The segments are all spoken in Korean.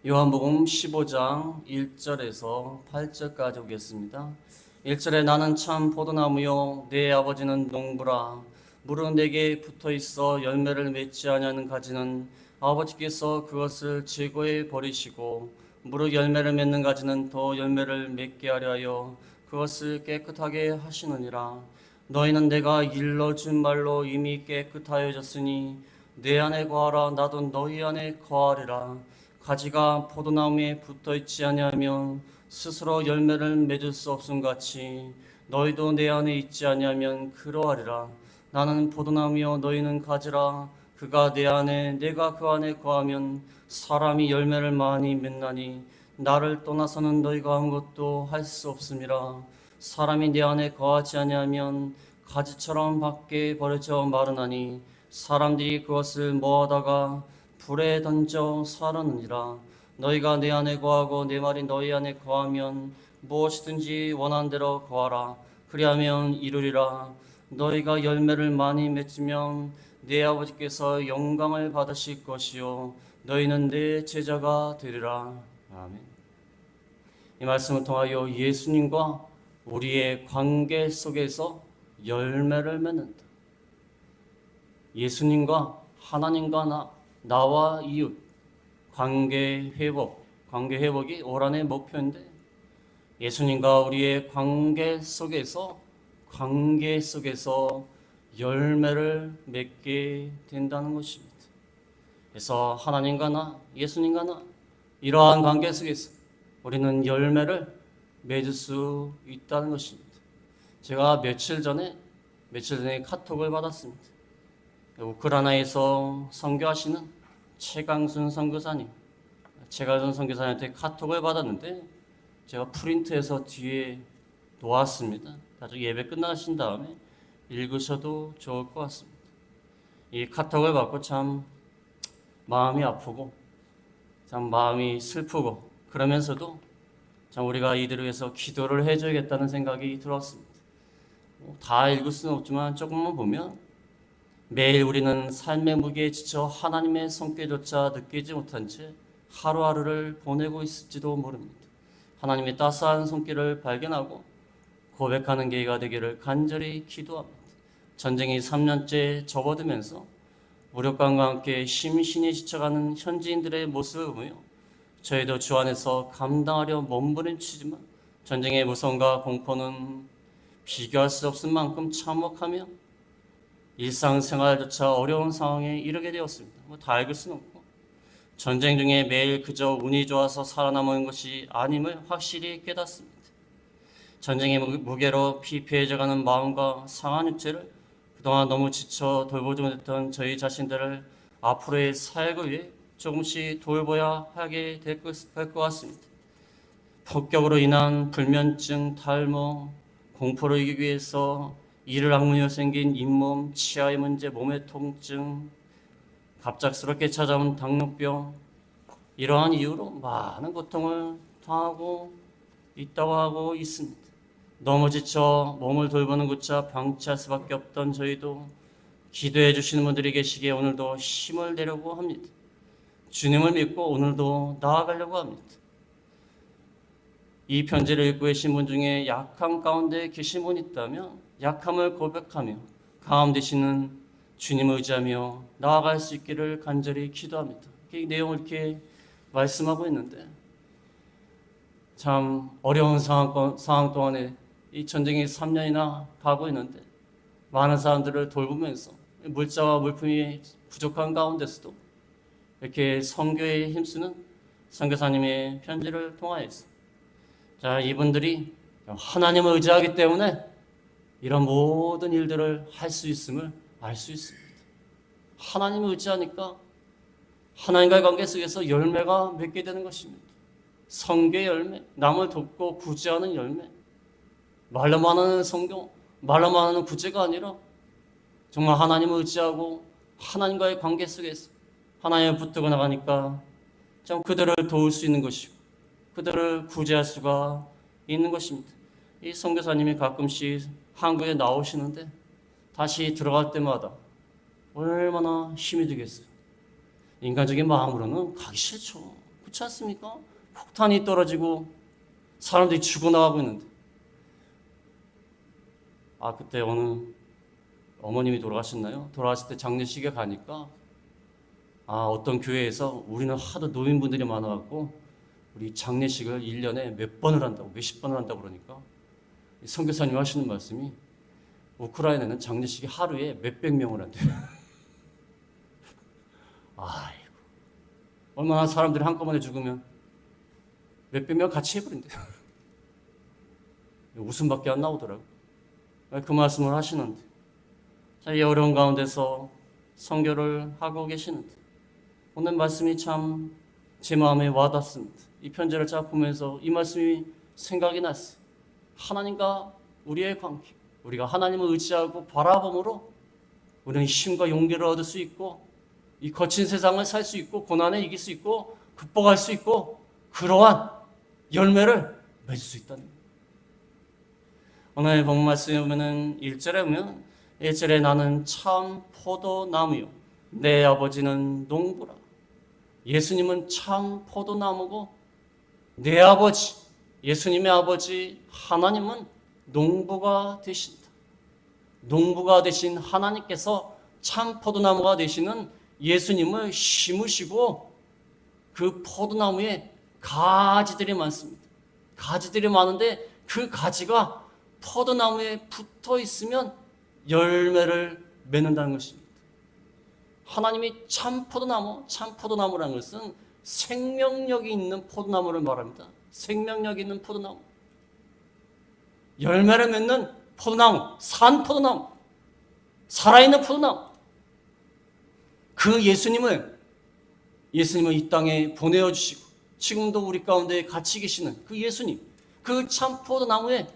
요한복음 15장 1절에서 8절까지 오겠습니다. 1절에 나는 참 포도나무요 내 아버지는 농부라. 무릇 내게 붙어있어 열매를 맺지 아니하는 가지는 아버지께서 그것을 제거해 버리시고 무릇 열매를 맺는 가지는 더 열매를 맺게 하려 하여 그것을 깨끗하게 하시느니라. 너희는 내가 일러준 말로 이미 깨끗하여졌으니 내 안에 거하라. 나도 너희 안에 거하리라. 가지가 포도나무에 붙어 있지 아니하면 스스로 열매를 맺을 수 없음 같이 너희도 내 안에 있지 아니하면 그러하리라. 나는 포도나무여 너희는 가지라. 그가 내 안에 내가 그 안에 거하면 사람이 열매를 많이 맺나니 나를 떠나서는 너희가 아무것도 할 수 없음이라. 사람이 내 안에 거하지 아니하면 가지처럼 밖에 버려져 마르나니 사람들이 그것을 모아다가 불에 던져 사르느니라. 너희가 내 안에 거하고 내 말이 너희 안에 거하면 무엇이든지 원하는 대로 거하라. 그리하면 이루리라. 너희가 열매를 많이 맺으면 내 아버지께서 영광을 받으실 것이요 너희는 내 제자가 되리라. 아멘. 이 말씀을 통하여 예수님과 우리의 관계 속에서 열매를 맺는다. 예수님과 하나님과 나와 이웃 관계 회복이 올 한해 목표인데 예수님과 우리의 관계 속에서 열매를 맺게 된다는 것입니다. 그래서 하나님과 나, 예수님과 나 이러한 관계 속에서 우리는 열매를 맺을 수 있다는 것입니다. 제가 며칠 전에 카톡을 받았습니다. 우크라이나에서 선교하시는 최강순 선교사님한테 카톡을 받았는데 제가 프린트해서 뒤에 놓았습니다. 나중에 예배 끝나신 다음에 읽으셔도 좋을 것 같습니다. 이 카톡을 받고 참 마음이 아프고 참 마음이 슬프고 그러면서도 참 우리가 이들을 위해서 기도를 해줘야겠다는 생각이 들었습니다. 다 읽을 수는 없지만 조금만 보면 매일 우리는 삶의 무게에 지쳐 하나님의 손길조차 느끼지 못한 채 하루하루를 보내고 있을지도 모릅니다. 하나님의 따스한 손길을 발견하고 고백하는 계기가 되기를 간절히 기도합니다. 전쟁이 3년째 접어들면서 무력감과 함께 심신이 지쳐가는 현지인들의 모습을 보며 저희도 주 안에서 감당하려 몸부림치지만 전쟁의 무서움과 공포는 비교할 수 없을 만큼 참혹하며 일상생활조차 어려운 상황에 이르게 되었습니다. 다 읽을 수는 없고 전쟁 중에 매일 그저 운이 좋아서 살아남은 것이 아님을 확실히 깨닫습니다. 전쟁의 무게로 피폐해져가는 마음과 상한 육체를 그동안 너무 지쳐 돌보지 못했던 저희 자신들을 앞으로의 사역을 위해 조금씩 돌봐야 하게 될 것 같습니다. 폭격으로 인한 불면증, 탈모, 공포를 이기기 위해서 이를 악물며 생긴 잇몸, 치아의 문제, 몸의 통증, 갑작스럽게 찾아온 당뇨병, 이러한 이유로 많은 고통을 당하고 있다고 하고 있습니다. 너무 지쳐 몸을 돌보는 것자 방치할 수밖에 없던 저희도 기도해 주시는 분들이 계시기에 오늘도 힘을 내려고 합니다. 주님을 믿고 오늘도 나아가려고 합니다. 이 편지를 읽고 계신 분 중에 약함 가운데 계신 분 있다면 약함을 고백하며 강함 되시는 주님을 의지하며 나아갈 수 있기를 간절히 기도합니다. 이 내용을 이렇게 말씀하고 있는데 참 어려운 상황 동안에 이 전쟁이 3년이나 가고 있는데 많은 사람들을 돌보면서 물자와 물품이 부족한 가운데서도 이렇게 선교에 힘쓰는 선교사님의 편지를 통하여서 이분들이 하나님을 의지하기 때문에 이런 모든 일들을 할 수 있음을 알 수 있습니다. 하나님을 의지하니까 하나님과의 관계 속에서 열매가 맺게 되는 것입니다. 성교의 열매, 남을 돕고 구제하는 열매, 말로만 하는 성경, 말로만 하는 구제가 아니라 정말 하나님을 의지하고 하나님과의 관계 속에서 하나님을 붙들고 나가니까 참 그들을 도울 수 있는 것이고 그들을 구제할 수가 있는 것입니다. 이 선교사님이 가끔씩 한국에 나오시는데 다시 들어갈 때마다 얼마나 힘이 되겠어요. 인간적인 마음으로는 가기 싫죠. 그렇지 않습니까? 폭탄이 떨어지고 사람들이 죽어나가고 있는데, 그때 어느 어머님이 돌아가셨나요? 돌아가실 때 장례식에 가니까 어떤 교회에서 우리는 하도 노인분들이 많아갖고 우리 장례식을 1년에 몇 번을 한다고, 몇십 번을 한다고 그러니까 선교사님이 하시는 말씀이 우크라이나는 장례식이 하루에 몇백 명을 한대요. 아이고, 얼마나 사람들이 한꺼번에 죽으면 몇백 명 같이 해버린대요. 웃음밖에 안 나오더라고. 그 말씀을 하시는데, 이 어려운 가운데서 선교를 하고 계시는데, 오늘 말씀이 참 제 마음에 와닿습니다. 이 편지를 쫙 보면서 이 말씀이 생각이 났어요. 하나님과 우리의 관계, 우리가 하나님을 의지하고 바라봄으로 우리는 힘과 용기를 얻을 수 있고, 이 거친 세상을 살 수 있고, 고난에 이길 수 있고, 극복할 수 있고, 그러한 열매를 맺을 수 있다는 거예요. 오늘 본 말씀에 보면은 1절에 보면 1절에 나는 참 포도나무요 내 아버지는 농부라. 예수님은 참 포도나무고 내 아버지, 예수님의 아버지 하나님은 농부가 되신다. 농부가 되신 하나님께서 참 포도나무가 되시는 예수님을 심으시고 그 포도나무에 가지들이 많습니다. 가지들이 많은데 그 가지가 포도나무에 붙어 있으면 열매를 맺는다는 것입니다. 하나님이 참 포도나무라는 것은 생명력이 있는 포도나무를 말합니다. 생명력이 있는 포도나무. 열매를 맺는 포도나무, 산 포도나무, 살아있는 포도나무. 그 예수님을 이 땅에 보내어주시고 지금도 우리 가운데 같이 계시는 그 예수님, 그 참 포도나무에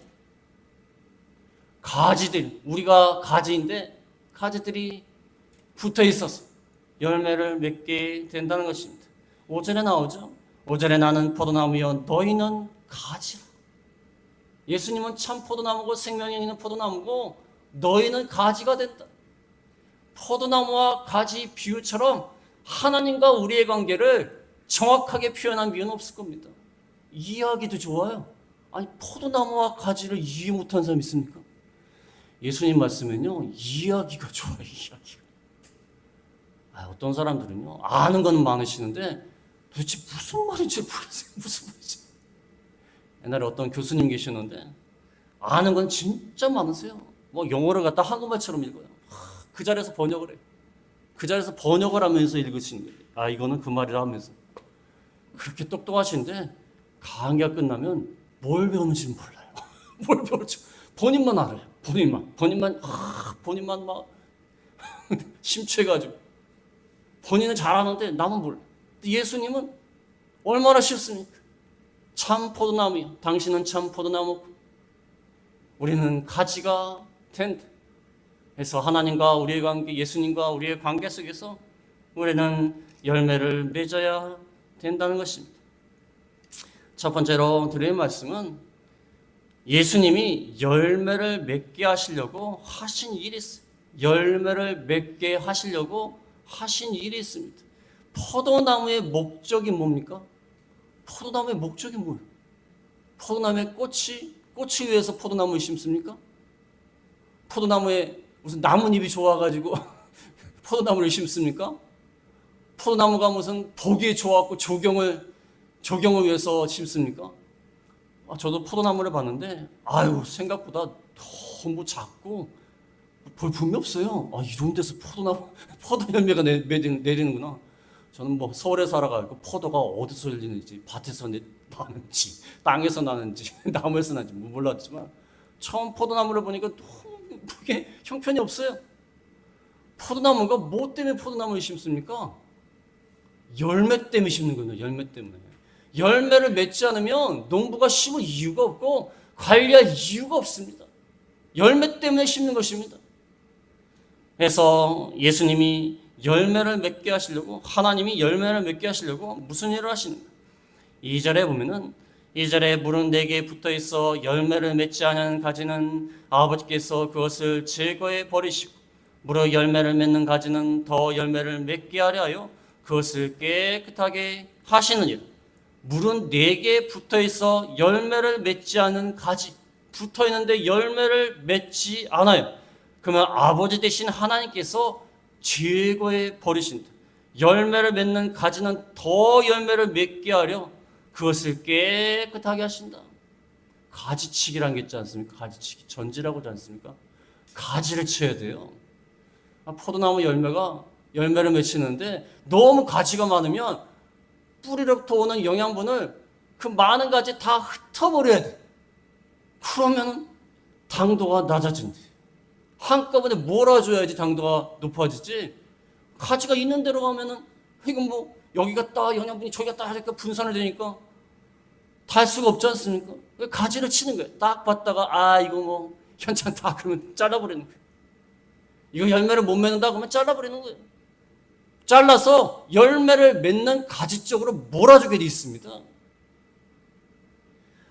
가지들, 우리가 가지인데 가지들이 붙어 있어서 열매를 맺게 된다는 것입니다. 5절에 나오죠. 5절에 나는 포도나무여 너희는 가지라. 예수님은 참 포도나무고 생명력 있는 포도나무고 너희는 가지가 된다. 포도나무와 가지 비유처럼 하나님과 우리의 관계를 정확하게 표현한 비유는 없을 겁니다. 이해하기도 좋아요. 아니 포도나무와 가지를 이해 못한 사람 있습니까? 예수님 말씀은요 이해하기가 좋아요. 이해하기가. 어떤 사람들은요 아는 건 많으시는데 도대체 무슨 말인지 모르겠어요. 무슨 말인지. 옛날에 어떤 교수님 계셨는데 아는 건 진짜 많으세요. 뭐 영어를 갖다 한국말처럼 읽어요. 그 자리에서 번역을 해요. 그 자리에서 번역을 하면서 읽으시는 거예요. 이거는 그 말이라 하면서. 그렇게 똑똑하신데 강의가 끝나면 뭘 배우는지 몰라요. 뭘 배울지 본인만 알아요. 본인만 막 심취해가지고 본인은 잘하는데 남은 몰라. 예수님은 얼마나 쉽습니까? 참 포도나무요. 당신은 참 포도나무. 우리는 가지가 된다. 그래서 하나님과 우리의 관계, 예수님과 우리의 관계 속에서 우리는 열매를 맺어야 된다는 것입니다. 첫 번째로 드릴 말씀은 예수님이 열매를 맺게 하시려고 하신 일이 있어요. 열매를 맺게 하시려고 하신 일이 있습니다. 포도나무의 목적이 뭡니까? 포도나무의 목적이 뭐예요? 포도나무의 꽃이 위해서 포도나무를 심습니까? 포도나무에 무슨 나뭇잎이 좋아가지고 포도나무를 심습니까? 포도나무가 무슨 보기에 좋았고 조경을 위해서 심습니까? 저도 포도나무를 봤는데 생각보다 너무 작고 볼품이 없어요. 이런 데서 포도 열매가 내리는구나. 저는 뭐 서울에 살아가지고 포도가 어디서 열리는지, 밭에서 나는지, 땅에서 나는지, 나무에서 나는지 몰랐지만 처음 포도나무를 보니까 너무 그게 형편이 없어요. 포도나무가 뭐 때문에 포도나무를 심습니까? 열매 때문에 심는 거예요. 열매 때문에. 열매를 맺지 않으면 농부가 심을 이유가 없고 관리할 이유가 없습니다. 열매 때문에 심는 것입니다. 그래서 예수님이 열매를 맺게 하시려고, 하나님이 열매를 맺게 하시려고 무슨 일을 하시는가? 2절에 보면은 2절에 물은 내게 붙어 있어 열매를 맺지 않은 가지는 아버지께서 그것을 제거해 버리시고 무릇 열매를 맺는 가지는 더 열매를 맺게 하려 하여 그것을 깨끗하게 하시느니라. 물은 4개 붙어 있어 열매를 맺지 않은 가지, 붙어 있는데 열매를 맺지 않아요. 그러면 아버지 되신 하나님께서 제거해 버리신다. 열매를 맺는 가지는 더 열매를 맺게 하려 그것을 깨끗하게 하신다. 가지치기란 게 있지 않습니까? 가지치기, 전지라고 하지 않습니까? 가지를 쳐야 돼요. 포도나무 열매를 맺히는데 너무 가지가 많으면 뿌리로부터 오는 영양분을 그 많은 가지 다 흩어버려야 돼. 그러면 당도가 낮아진대. 한꺼번에 몰아줘야지 당도가 높아지지. 가지가 있는 대로 가면은 이건 뭐 여기 갔다 영양분이 저기 갔다 하니까 분산을 되니까 달 수가 없지 않습니까? 가지를 치는 거예요. 딱 봤다가 이거 뭐 괜찮다 그러면 잘라버리는 거예요. 이거 열매를 못 맺는다 그러면 잘라버리는 거예요. 잘라서 열매를 맺는 가지 쪽으로 몰아주게 되어 있습니다.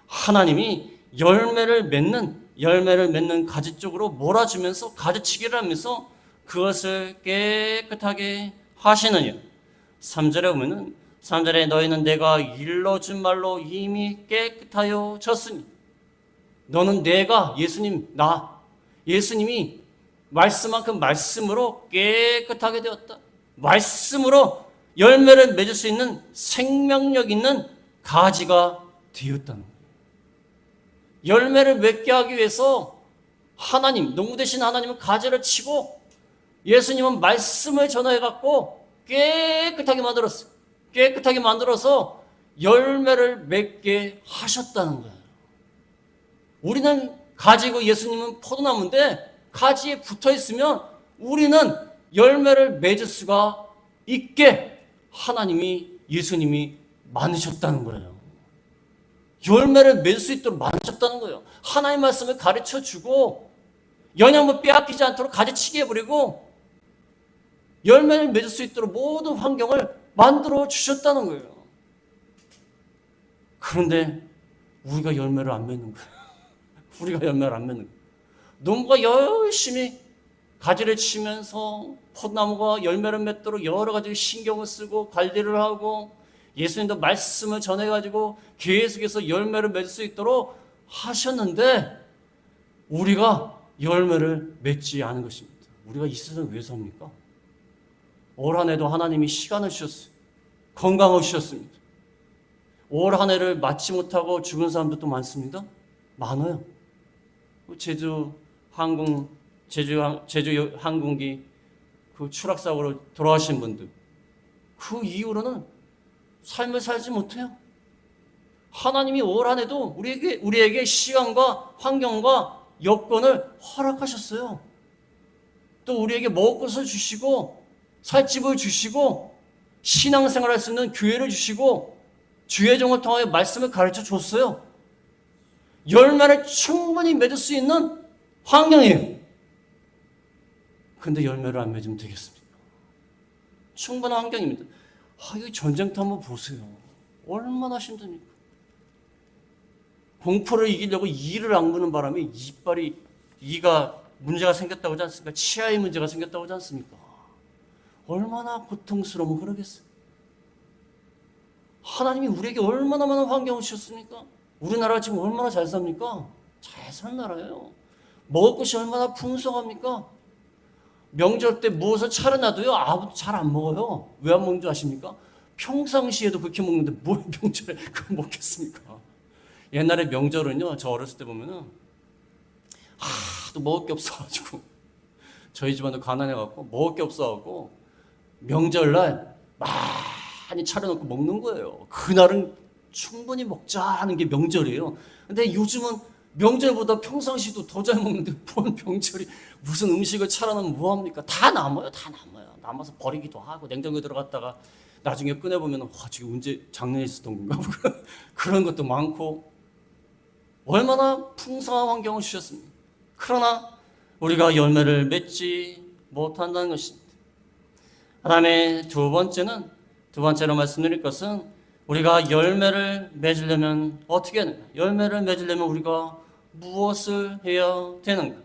하나님이 열매를 맺는 가지 쪽으로 몰아주면서 가지치기를 하면서 그것을 깨끗하게 하시느냐. 3절에 보면은 3절에 너희는 내가 일러준 말로 이미 깨끗하여 졌으니. 너는 내가 예수님이 말씀한 그 말씀으로 깨끗하게 되었다. 말씀으로 열매를 맺을 수 있는 생명력 있는 가지가 되었다는 거예요. 열매를 맺게 하기 위해서 하나님, 농부 되신 하나님은 가지를 치고 예수님은 말씀을 전해갖고 깨끗하게 만들었어요. 깨끗하게 만들어서 열매를 맺게 하셨다는 거예요. 우리는 가지고 예수님은 포도나무인데 가지에 붙어 있으면 우리는 열매를 맺을 수가 있게 예수님이 만드셨다는 거예요. 열매를 맺을 수 있도록 만드셨다는 거예요. 하나님의 말씀을 가르쳐 주고 영양분 빼앗기지 않도록 가지치게 해버리고 열매를 맺을 수 있도록 모든 환경을 만들어 주셨다는 거예요. 그런데 우리가 열매를 안 맺는 거예요. 우리가 열매를 안 맺는 거예요. 농부가 열심히 가지를 치면서 포도나무가 열매를 맺도록 여러 가지 신경을 쓰고 관리를 하고 예수님도 말씀을 전해가지고 계속해서 열매를 맺을 수 있도록 하셨는데 우리가 열매를 맺지 않은 것입니다. 우리가 이 세상에 왜 삽니까? 올 한 해도 하나님이 시간을 주셨어요. 건강을 주셨습니다. 올 한 해를 맞지 못하고 죽은 사람들도 많습니다. 많아요. 제주 항공기 그 추락사고로 돌아가신 분들, 그 이후로는 삶을 살지 못해요. 하나님이 올 한 해도 우리에게 시간과 환경과 여건을 허락하셨어요. 또 우리에게 먹을 것을 주시고 살 집을 주시고 신앙생활할 수 있는 교회를 주시고 주의 종을 통하여 말씀을 가르쳐 줬어요. 열매를 충분히 맺을 수 있는 환경이에요. 근데 열매를 안 맺으면 되겠습니까? 충분한 환경입니다. 이 전쟁터 한번 보세요. 얼마나 힘듭니까? 공포를 이기려고 이를 악무는 바람에 이가 문제가 생겼다고 하지 않습니까? 치아에 문제가 생겼다고 하지 않습니까? 얼마나 고통스러우면 그러겠어요. 하나님이 우리에게 얼마나 많은 환경을 주셨습니까? 우리나라가 지금 얼마나 잘 삽니까? 잘 산 나라예요. 먹을 것이 얼마나 풍성합니까? 명절 때 무엇을 차려놔도요, 아무도 잘 안 먹어요. 왜 안 먹는 줄 아십니까? 평상시에도 그렇게 먹는데 뭘 명절에 그걸 먹겠습니까? 옛날에 명절은요, 저 어렸을 때 보면은 하도 먹을 게 없어가지고 저희 집안도 가난해갖고 먹을 게 없어갖고 명절날 많이 차려놓고 먹는 거예요. 그날은 충분히 먹자 하는 게 명절이에요. 근데 요즘은 명절보다 평상시도 더 잘 먹는데 뭔 명절이 무슨 음식을 차려놓으면 뭐합니까? 다 남아요. 남아서 버리기도 하고 냉장고에 들어갔다가 나중에 꺼내보면 지금 언제 작년에 있었던 건가? 그런 것도 많고 얼마나 풍성한 환경을 주셨습니까? 그러나 우리가 열매를 맺지 못한다는 것입니다. 그 다음에 두 번째로 말씀드릴 것은 우리가 열매를 맺으려면 어떻게 하는가? 열매를 맺으려면 우리가 무엇을 해야 되는가?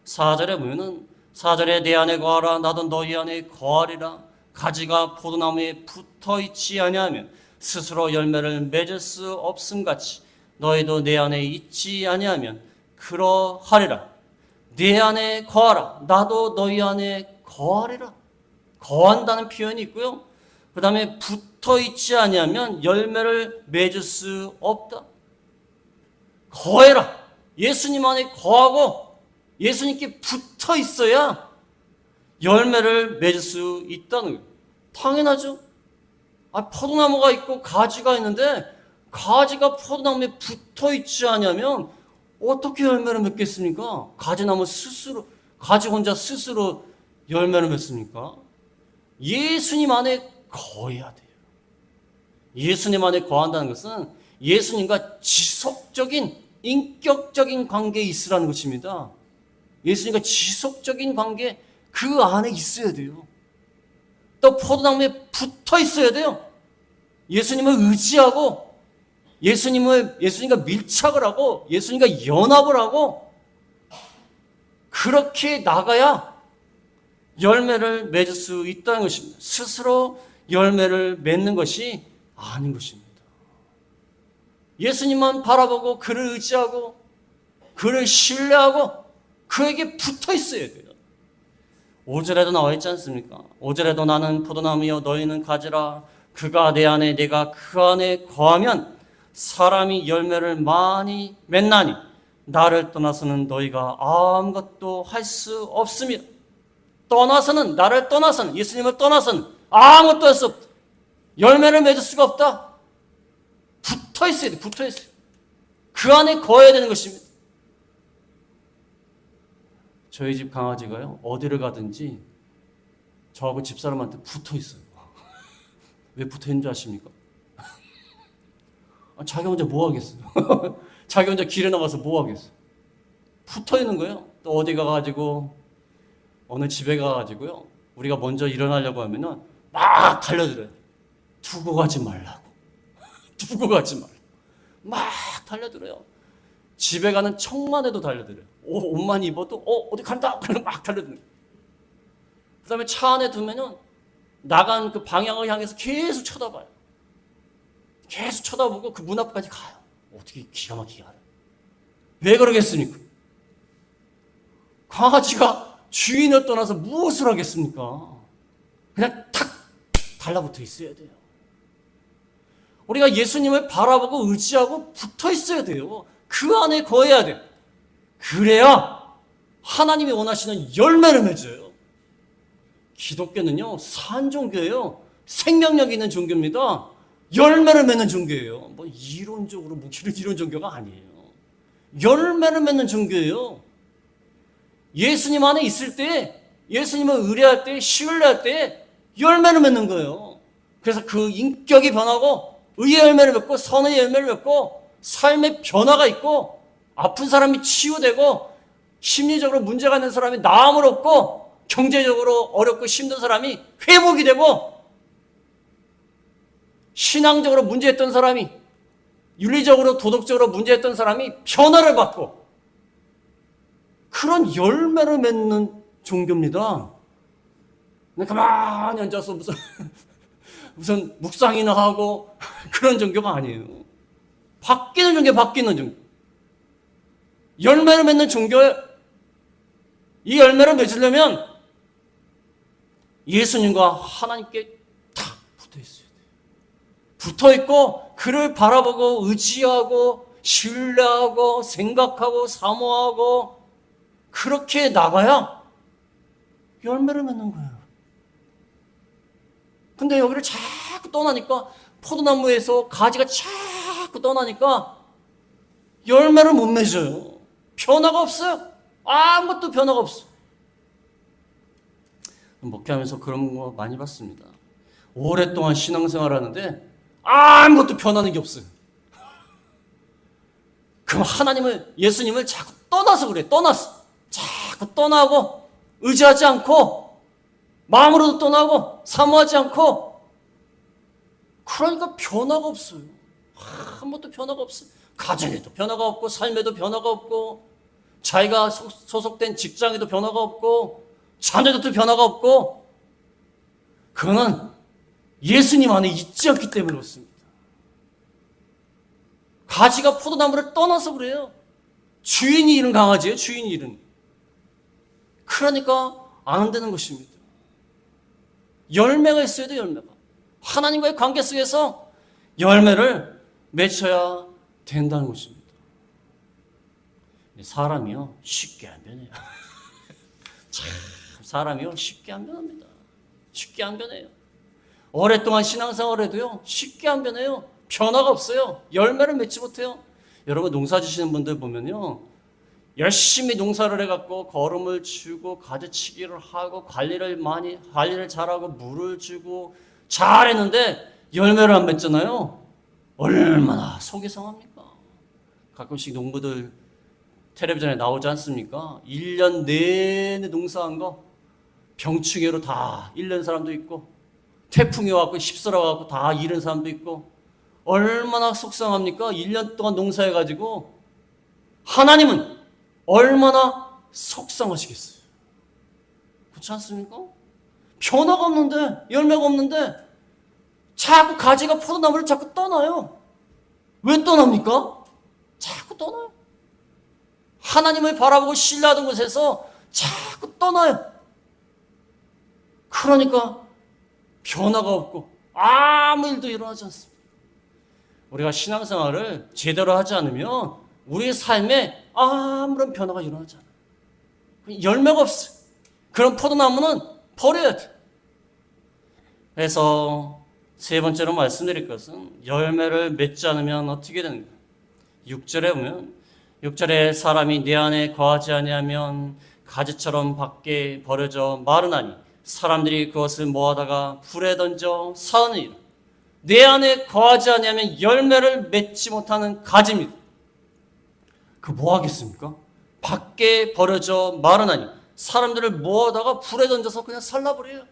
4절에 보면은 4절에 내 안에 거하라 나도 너희 안에 거하리라 가지가 포도나무에 붙어있지 아니하면 스스로 열매를 맺을 수 없음같이 너희도 내 안에 있지 아니하면 그러하리라. 내 안에 거하라. 나도 너희 안에 거하리라. 거한다는 표현이 있고요. 그 다음에 붙어 있지 아니하면 열매를 맺을 수 없다. 거해라. 예수님 안에 거하고 예수님께 붙어 있어야 열매를 맺을 수 있다는 거예요. 당연하죠. 포도나무가 있고 가지가 있는데 가지가 포도나무에 붙어 있지 않으면 어떻게 열매를 맺겠습니까? 가지나무 스스로, 가지 혼자 스스로 열매를 맺습니까? 예수님 안에 거해야 돼요. 예수님 안에 거한다는 것은 예수님과 지속적인 인격적인 관계에 있으라는 것입니다. 예수님과 지속적인 관계 그 안에 있어야 돼요. 또 포도나무에 붙어 있어야 돼요. 예수님을 의지하고 예수님과 밀착을 하고 예수님과 연합을 하고 그렇게 나가야 열매를 맺을 수 있다는 것입니다. 스스로 열매를 맺는 것이 아닌 것입니다. 예수님만 바라보고 그를 의지하고 그를 신뢰하고 그에게 붙어 있어야 돼요. 5절에도 나와 있지 않습니까? 5절에도 나는 포도나무여 너희는 가지라. 그가 내 안에 내가 그 안에 거하면 사람이 열매를 많이 맺나니 나를 떠나서는 너희가 아무것도 할 수 없으며 나를 떠나서는 예수님을 떠나서는 아무것도 할 수 없다. 열매를 맺을 수가 없다. 붙어 있어야 돼. 붙어 있어요. 그 안에 거해야 되는 것입니다. 저희 집 강아지가요, 어디를 가든지 저하고 집사람한테 붙어 있어요. 왜 붙어 있는 줄 아십니까? 자기 혼자 뭐 하겠어요? 자기 혼자 길에 나가서 뭐 하겠어요? 붙어 있는 거예요. 또 어디 가가지고, 어느 집에 가가지고요, 우리가 먼저 일어나려고 하면은 막 달려들어요. 두고 가지 말라고. 두고 가지 말라고. 막 달려들어요. 집에 가는 척만 해도 달려들어요. 옷만 입어도 어디 간다 그러면 막 달려드는 거예요. 그 다음에 차 안에 두면은 나간 그 방향을 향해서 계속 쳐다봐요. 계속 쳐다보고 그 문 앞까지 가요. 어떻게 기가 막히게 알아요. 왜 그러겠습니까? 강아지가 주인을 떠나서 무엇을 하겠습니까? 그냥 탁 달라붙어 있어야 돼요. 우리가 예수님을 바라보고 의지하고 붙어 있어야 돼요. 그 안에 거해야 돼요. 그래야 하나님이 원하시는 열매를 맺어요. 기독교는요, 산종교예요. 생명력 있는 종교입니다. 열매를 맺는 종교예요. 뭐 이론적으로 이런 종교가 아니에요. 열매를 맺는 종교예요. 예수님 안에 있을 때, 예수님을 의뢰할 때, 신뢰할 때 열매를 맺는 거예요. 그래서 그 인격이 변하고 의의 열매를 맺고 선의 열매를 맺고 삶의 변화가 있고 아픈 사람이 치유되고 심리적으로 문제가 있는 사람이 나음을 얻고 경제적으로 어렵고 힘든 사람이 회복이 되고 신앙적으로 문제했던 사람이 윤리적으로 도덕적으로 문제했던 사람이 변화를 받고 그런 열매를 맺는 종교입니다. 가만히 앉아서 무슨 묵상이나 하고 그런 종교가 아니에요. 바뀌는 종교, 바뀌는 종교. 열매를 맺는 종교에 이 열매를 맺으려면 예수님과 하나님께 탁 붙어 있어야 돼요. 붙어 있고 그를 바라보고 의지하고 신뢰하고 생각하고 사모하고 그렇게 나가야 열매를 맺는 거예요. 근데 여기를 자꾸 떠나니까 포도나무에서 가지가 자꾸 떠나니까 열매를 못 맺어요. 변화가 없어요. 아무것도 변화가 없어. 목회하면서 그런 거 많이 봤습니다. 오랫동안 신앙생활 하는데 아무것도 변하는 게 없어요. 그럼 예수님을 자꾸 떠나서 그래. 떠났어. 자꾸 떠나고 의지하지 않고 마음으로도 떠나고 사모하지 않고 그러니까 변화가 없어요. 아무것도 변화가 없어요. 가정에도 변화가 없고 삶에도 변화가 없고 자기가 소속된 직장에도 변화가 없고 자녀들도 변화가 없고 그거는 예수님 안에 있지 않기 때문에 그렇습니다. 가지가 포도나무를 떠나서 그래요. 주인이 잃은 강아지예요. 주인이 잃은. 그러니까 안 되는 것입니다. 열매가 있어야 돼요. 열매가. 하나님과의 관계 속에서 열매를 맺혀야 된다는 것입니다. 사람이요 쉽게 안 변해요. 참 사람이요 쉽게 안 변합니다. 쉽게 안 변해요. 오랫동안 신앙생활을 해도요 쉽게 안 변해요. 변화가 없어요. 열매를 맺지 못해요. 여러분 농사 지시는 분들 보면요 열심히 농사를 해갖고 거름을 주고 가지치기를 하고 관리를 잘하고 물을 주고 잘했는데 열매를 안 맺잖아요. 얼마나 속이 상합니까? 가끔씩 농부들 텔레비전에 나오지 않습니까? 1년 내내 농사한 거 병충해로 다 잃는 사람도 있고 태풍이 와갖고 휩쓸어 와갖고 다 잃은 사람도 있고 얼마나 속상합니까? 1년 동안 농사해가지고 하나님은 얼마나 속상하시겠어요? 그렇지 않습니까? 변화가 없는데 열매가 없는데 자꾸 가지가 포도나무를 자꾸 떠나요. 왜 떠납니까? 자꾸 떠나요. 하나님을 바라보고 신뢰하던 곳에서 자꾸 떠나요. 그러니까 변화가 없고 아무 일도 일어나지 않습니다. 우리가 신앙생활을 제대로 하지 않으면 우리의 삶에 아무런 변화가 일어나지 않아요. 열매가 없어요. 그런 포도나무는 버려야 돼요. 그래서 세 번째로 말씀드릴 것은 열매를 맺지 않으면 어떻게 되는가? 6절에 보면 6절에 사람이 내 안에 거하지 아니하면 가지처럼 밖에 버려져 마르나니 사람들이 그것을 모아다가 불에 던져 사느니라. 내 안에 거하지 아니하면 열매를 맺지 못하는 가지입니다. 그 뭐 하겠습니까? 밖에 버려져 마르나니 사람들을 모아다가 불에 던져서 그냥 살라버려요.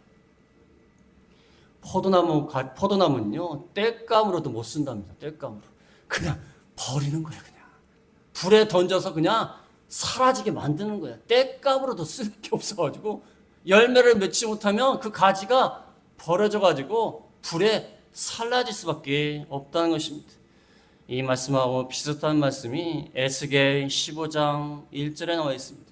포도나무는요 땔감으로도 못 쓴답니다. 땔감으로 그냥 버리는 거예요. 그냥 불에 던져서 그냥 사라지게 만드는 거예요. 땔감으로도 쓸 게 없어가지고 열매를 맺지 못하면 그 가지가 버려져가지고 불에 살라질 수밖에 없다는 것입니다. 이 말씀하고 비슷한 말씀이 에스겔 15장 1절에 나와 있습니다.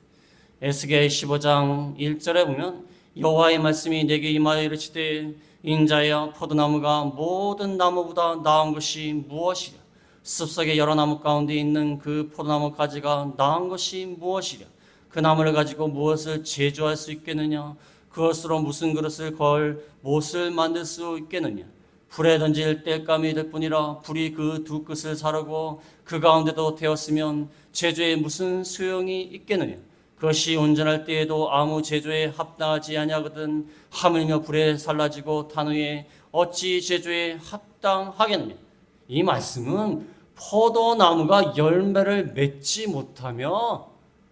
에스겔 15장 1절에 보면 여호와의 말씀이 내게 임하여 이르시되 인자여 포도나무가 모든 나무보다 나은 것이 무엇이랴? 숲속의 여러 나무 가운데 있는 그 포도나무 가지가 나은 것이 무엇이랴? 그 나무를 가지고 무엇을 제조할 수 있겠느냐? 그것으로 무슨 그릇을 걸 못을 만들 수 있겠느냐? 불에 던질 땔감이 될 뿐이라 불이 그 두 끝을 사르고 그 가운데도 태웠으면 제조에 무슨 소용이 있겠느냐? 그것이 온전할 때에도 아무 제조에 합당하지 아니하거든 하물며 불에 살라지고 탄 후에 어찌 제조에 합당하겠느냐? 이 말씀은 포도나무가 열매를 맺지 못하며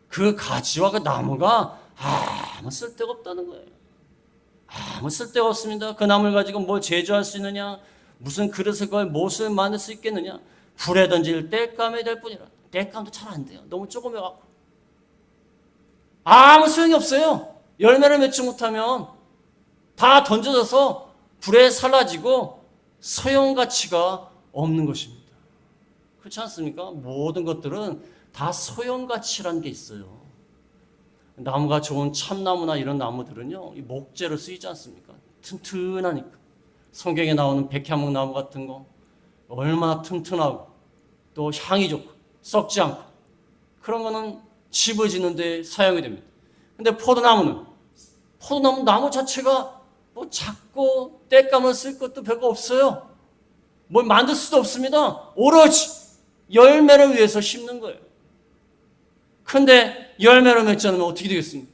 그 가지와 그 나무가 아무 쓸데가 없다는 거예요. 아무 쓸데가 없습니다. 그 나무를 가지고 뭘 제조할 수 있느냐? 무슨 그릇을 걸 못을 만들 수 있겠느냐? 불에 던질 땔감이 될 뿐이라. 땔감도 잘 안 돼요. 너무 조그매갖고. 아무 소용이 없어요. 열매를 맺지 못하면 다 던져져서 불에 살라지고 소용가치가 없는 것입니다. 그렇지 않습니까? 모든 것들은 다 소용가치라는 게 있어요. 나무가 좋은 참나무나 이런 나무들은요, 이 목재로 쓰이지 않습니까? 튼튼하니까. 성경에 나오는 백향목 나무 같은 거 얼마나 튼튼하고 또 향이 좋고 썩지 않고 그런 거는 집을 짓는 데 사용이 됩니다. 근데 포도나무 나무 자체가 뭐 작고 땔감을 쓸 것도 별거 없어요. 뭘 만들 수도 없습니다. 오로지 열매를 위해서 심는 거예요. 근데 열매를 맺지 않으면 어떻게 되겠습니까?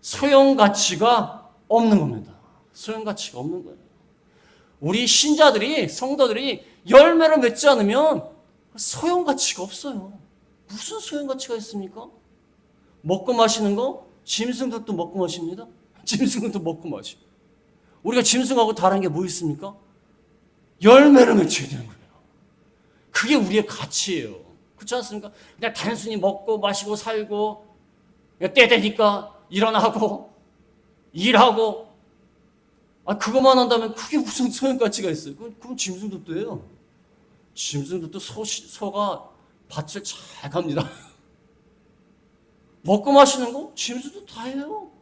소용가치가 없는 겁니다. 소용가치가 없는 거예요. 우리 신자들이, 성도들이 열매를 맺지 않으면 소용가치가 없어요. 무슨 소용가치가 있습니까? 먹고 마시는 거? 짐승들도 먹고 마십니다. 짐승들도 먹고 마셔. 우리가 짐승하고 다른 게 뭐 있습니까? 열매를 맺혀야 되는 거예요. 그게 우리의 가치예요. 그렇지 않습니까? 그냥 단순히 먹고 마시고 살고 때 되니까 일어나고 일하고 그것만 한다면 그게 무슨 소용가치가 있어요? 그럼 짐승들도 해요. 짐승들도 소가 밭을 잘 갑니다. 먹고 마시는 거 짐승도 다 해요.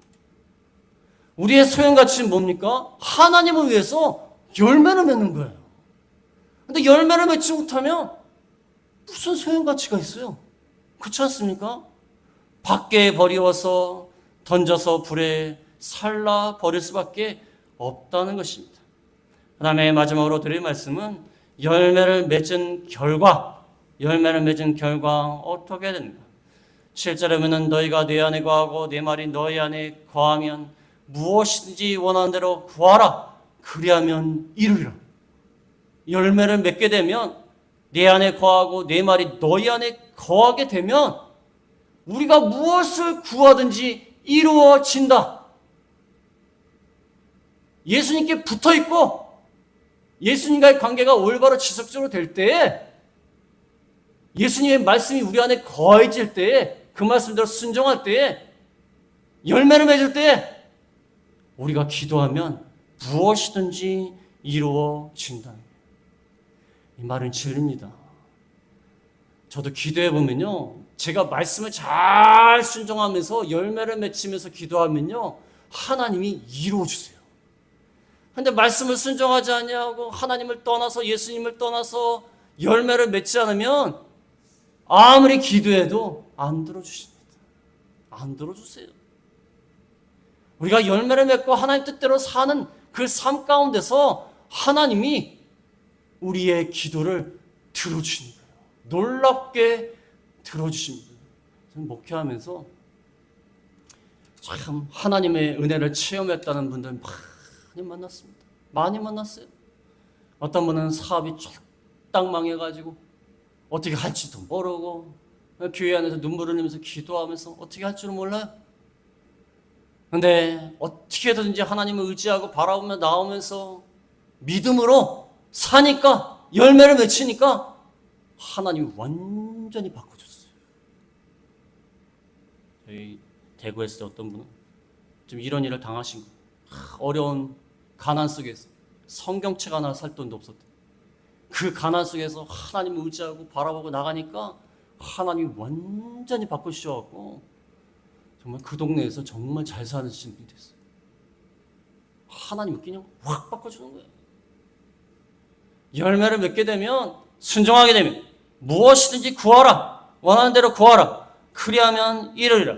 우리의 소양가치는 뭡니까? 하나님을 위해서 열매를 맺는 거예요. 근데 열매를 맺지 못하면 무슨 소양가치가 있어요? 그렇지 않습니까? 밖에 버리워서 던져서 불에 살라 버릴 수밖에 없다는 것입니다. 그 다음에 마지막으로 드릴 말씀은 열매를 맺은 결과 어떻게 되는가? 7절에 보면 너희가 내 안에 거하고 내 말이 너희 안에 거하면 무엇이든지 원하는 대로 구하라. 그리하면 이루리라. 열매를 맺게 되면 내 안에 거하고 내 말이 너희 안에 거하게 되면 우리가 무엇을 구하든지 이루어진다. 예수님께 붙어있고 예수님과의 관계가 올바로 지속적으로 될 때에 예수님의 말씀이 우리 안에 거해질 때에 그 말씀대로 순종할 때에 열매를 맺을 때에 우리가 기도하면 무엇이든지 이루어진다. 이 말은 진리입니다. 저도 기도해 보면요, 제가 말씀을 잘 순종하면서 열매를 맺히면서 기도하면요, 하나님이 이루어 주세요. 근데 말씀을 순종하지 아니하고 하나님을 떠나서 예수님을 떠나서 열매를 맺지 않으면 아무리 기도해도 안 들어주십니다. 안 들어주세요. 우리가 열매를 맺고 하나님 뜻대로 사는 그 삶 가운데서 하나님이 우리의 기도를 들어주시는 거예요. 놀랍게 들어주십니다. 저는 목회하면서 참 하나님의 은혜를 체험했다는 분들 많이 만났습니다. 많이 만났어요. 어떤 분은 사업이 쫄딱 망해가지고 어떻게 할지도 모르고 교회 안에서 눈물을 흘리면서 기도하면서 어떻게 할 줄은 몰라요. 근데 어떻게든지 하나님을 의지하고 바라보며 나오면서 믿음으로 사니까 열매를 맺히니까 하나님이 완전히 바꿔줬어요. 저희 대구에서 어떤 분은 좀 이런 일을 당하신 거예요. 어려운 가난 속에서 성경책 하나 살 돈도 없었대. 그 가난 속에서 하나님을 의지하고 바라보고 나가니까 하나님이 완전히 바꾸셔갖고 정말 그 동네에서 정말 잘 사는 분이 됐어요. 하나님이 그냥 확 바꿔주는 거예요. 열매를 맺게 되면 순종하게 되면 무엇이든지 구하라. 원하는 대로 구하라. 그리하면 이르리라.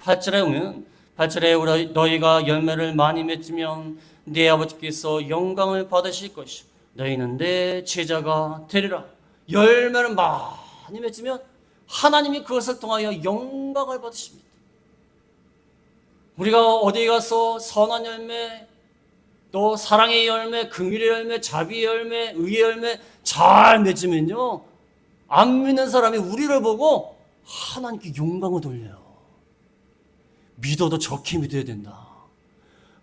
8절에 보면 8절에 너희가 열매를 많이 맺으면 네 아버지께서 영광을 받으실 것이요 너희는 내 제자가 되리라. 열매를 많이 맺으면 하나님이 그것을 통하여 영광을 받으십니다. 우리가 어디 가서 선한 열매, 또 사랑의 열매, 긍휼의 열매, 자비의 열매, 의의 열매 잘 맺으면요, 안 믿는 사람이 우리를 보고 하나님께 영광을 돌려요. 믿어도 좋게 믿어야 된다.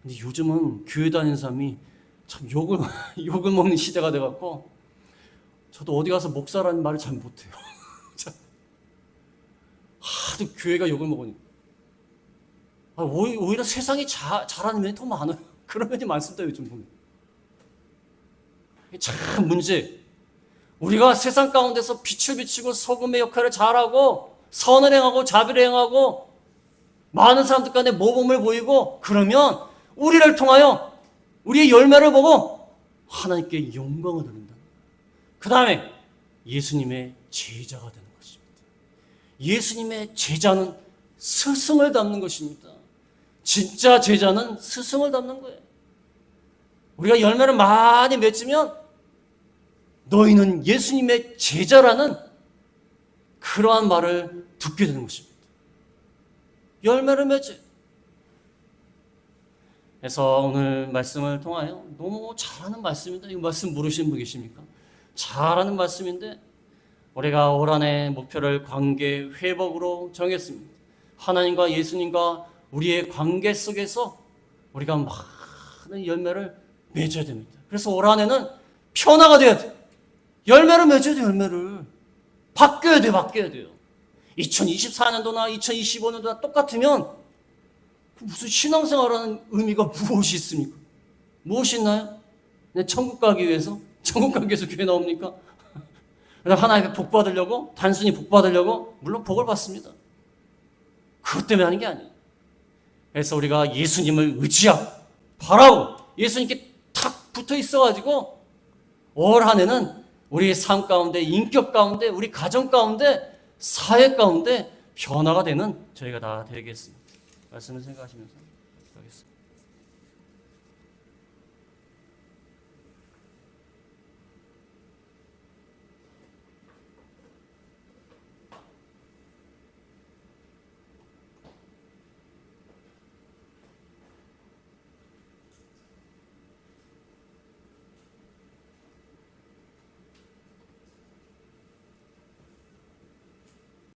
근데 요즘은 교회 다니는 사람이 참 욕을 먹는 시대가 돼갖고 저도 어디 가서 목사라는 말을 잘 못해요. 하도 교회가 욕을 먹으니까. 오히려 세상이 잘하는 면이 더 많아요. 그런 면이 많습니다, 요즘 보면. 참 문제. 우리가 세상 가운데서 빛을 비추고 소금의 역할을 잘하고 선을 행하고 자비를 행하고 많은 사람들 간에 모범을 보이고 그러면 우리를 통하여 우리의 열매를 보고 하나님께 영광을 돌린다. 그 다음에 예수님의 제자가 되는 것입니다. 예수님의 제자는 스승을 닮는 것입니다. 진짜 제자는 스승을 닮는 거예요. 우리가 열매를 많이 맺으면 너희는 예수님의 제자라는 그러한 말을 듣게 되는 것입니다. 열매를 맺어요. 그래서 오늘 말씀을 통하여 너무 잘하는 말씀입니다. 이 말씀 모르시는 분 계십니까? 잘하는 말씀인데 우리가 올 한해 목표를 관계 회복으로 정했습니다. 하나님과 예수님과 우리의 관계 속에서 우리가 많은 열매를 맺어야 됩니다. 그래서 올 한해는 변화가 돼야 돼. 열매를 맺어야 돼. 열매를 바뀌어야 돼요. 2024년도나 2025년도나 똑같으면 무슨 신앙생활하는 의미가 무엇이 있습니까? 무엇이 있나요? 그냥 천국 가기 위해서? 천국 가기 위해서 교회 나옵니까? 그래서 하나님께 복 받으려고, 단순히 복 받으려고, 물론 복을 받습니다. 그것 때문에 하는 게 아니에요. 그래서 우리가 예수님을 의지하고, 바라고, 예수님께 탁 붙어 있어가지고, 올 한 해는 우리 삶 가운데, 인격 가운데, 우리 가정 가운데, 사회 가운데 변화가 되는 저희가 다 되겠습니다. 말씀을 생각하시면서 하겠습니다.